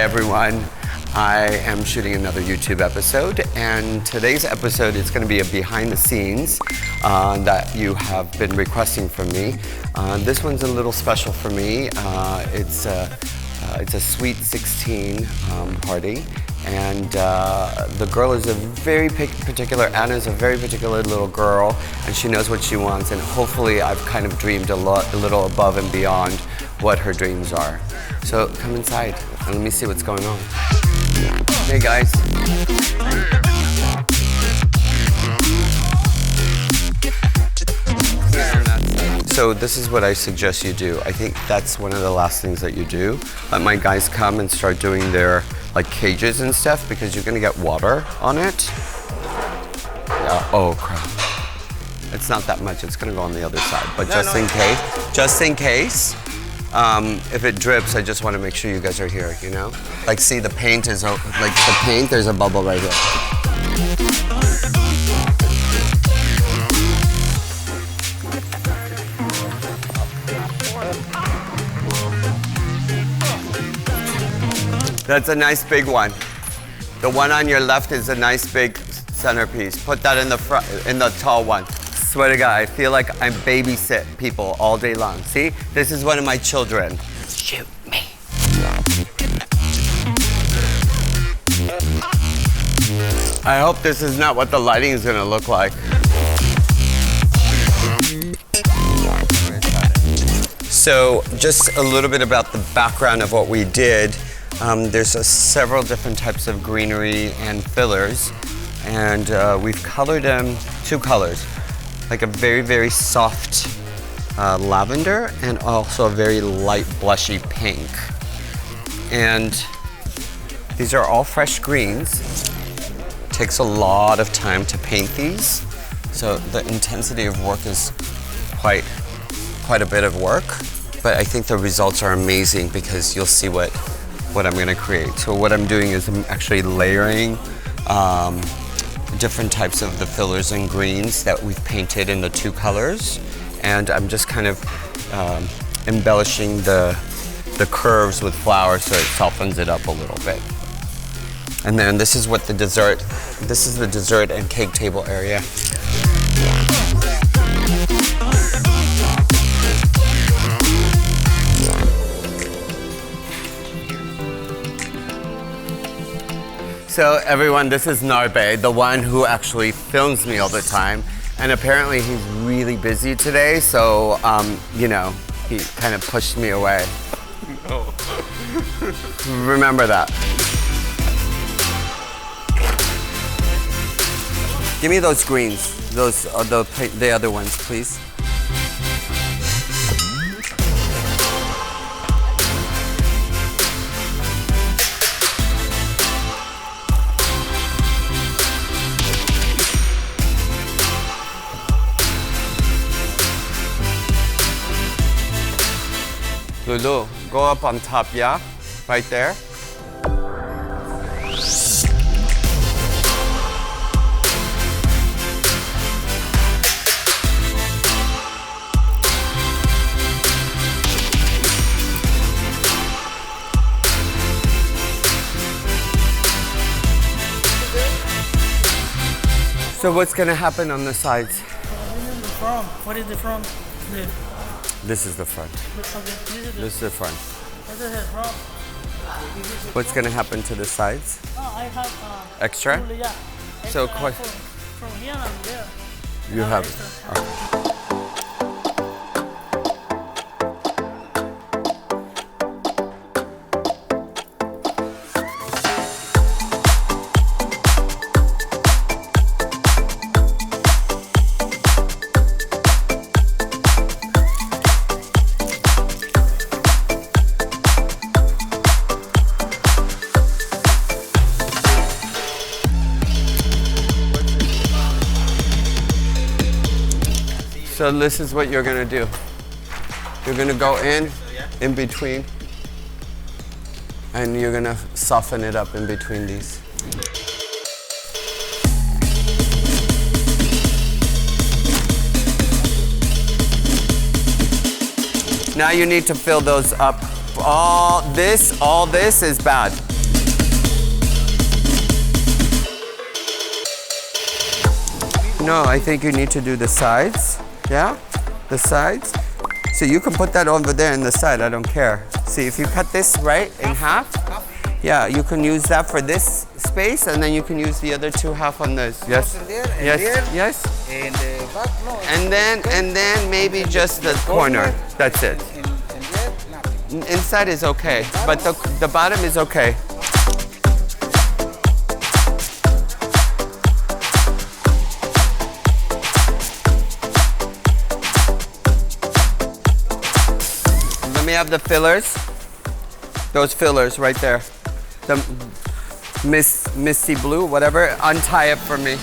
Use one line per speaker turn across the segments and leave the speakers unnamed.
everyone. I am shooting another YouTube episode, and today's episode is going to be a behind the scenes that you have been requesting from me. This one's a little special for me. It's a sweet 16 party, and the girl is a very particular, Anna's a very particular little girl, and she knows what she wants, and hopefully I've kind of dreamed a little above and beyond what her dreams are. So come inside and let me see what's going on. Hey guys. So this is what I suggest you do. I think that's one of the last things that you do. Let my guys come and start doing their cages and stuff, because you're gonna get water on it. Yeah, oh crap. It's not that much, it's gonna go on the other side. But just in case, if it drips, I just want to make sure you guys are here, you know? Like, see, the paint is, there's a bubble right here. That's a nice big one. The one on your left is a nice big centerpiece. Put that in the front, in the tall one. Swear to God, I feel like I babysit people all day long. See, this is one of my children. Shoot me. I hope this is not what the lighting is gonna look like. So, just a little bit about the background of what we did. There's several different types of greenery and fillers, and we've colored them 2 colors. Like a very, very soft lavender, and also a very light blushy pink. And these are all fresh greens. Takes a lot of time to paint these, so the intensity of work is quite a bit of work. But I think the results are amazing, because you'll see what I'm gonna create. So what I'm doing is I'm actually layering different types of the fillers and greens that we've painted in the 2 colors, and I'm just kind of embellishing the curves with flowers so it softens it up a little bit. And then this is what the dessert and cake table area. So everyone, this is Narbeh, the one who actually films me all the time. And apparently he's really busy today, so, you know, he kind of pushed me away. No. Remember that. Give me those greens, the other ones, please. Lulu, go up on top, yeah? Right there. So what's gonna happen on the sides?
What is the front?
This is the front.
Okay,
This is the front.
This is the front.
What's going to happen to the sides?
I have
Extra?
Yeah.
So
extra from here and there.
You have
extra.
Okay. So this is what you're gonna do. You're gonna go in between, and you're gonna soften it up in between these. Now you need to fill those up. All this is bad. No, I think you need to do the sides. Yeah? The sides. So you can put that over there in the side, I don't care. See, if you cut this right in half, yeah, you can use that for this space, and then you can use the other two half on this. Yes? Yes, yes.
And the back, no.
And then maybe just the corner. That's it.
And there, nothing.
Inside is okay, but the bottom is okay. Let me have the fillers. Those fillers right there. The misty blue, whatever. Untie it for me.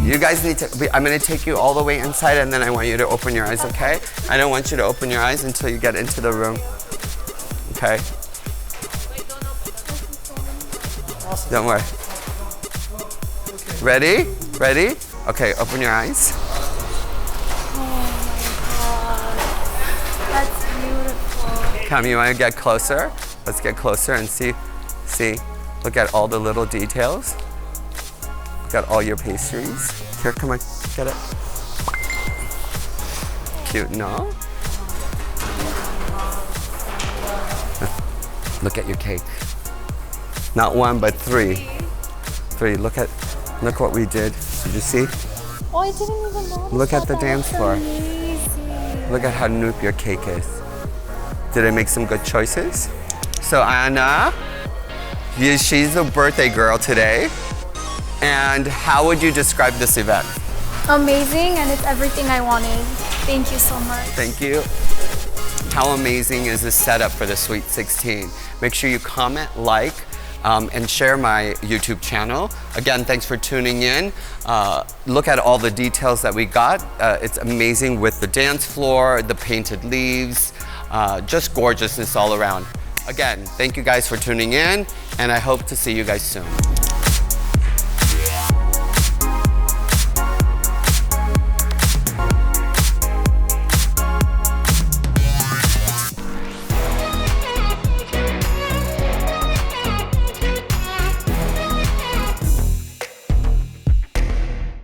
You guys need to, I'm gonna take you all the way inside and then I want you to open your eyes, okay? I don't want you to open your eyes until you get into the room. Okay? Don't worry. Ready? Ready? Okay, open your eyes.
That's beautiful.
Come, you wanna get closer? Let's get closer and see. Look at all the little details. Look at all your pastries. Here, come on, get it. Cute, no? Look at your cake. Not one, but three. Look what we did. Did you see?
Oh, I didn't even notice.
Look at the
that.
dance
That's
floor.
amazing.
Look at how noob your cake is. Did I make some good choices? So Anna, she's the birthday girl today. And how would you describe this event?
Amazing, and it's everything I wanted. Thank you so much.
Thank you. How amazing is this setup for the Sweet 16? Make sure you comment, like, and share my YouTube channel. Again, thanks for tuning in. Look at all the details that we got. It's amazing with the dance floor, the painted leaves, just gorgeousness all around. Again, thank you guys for tuning in, and I hope to see you guys soon.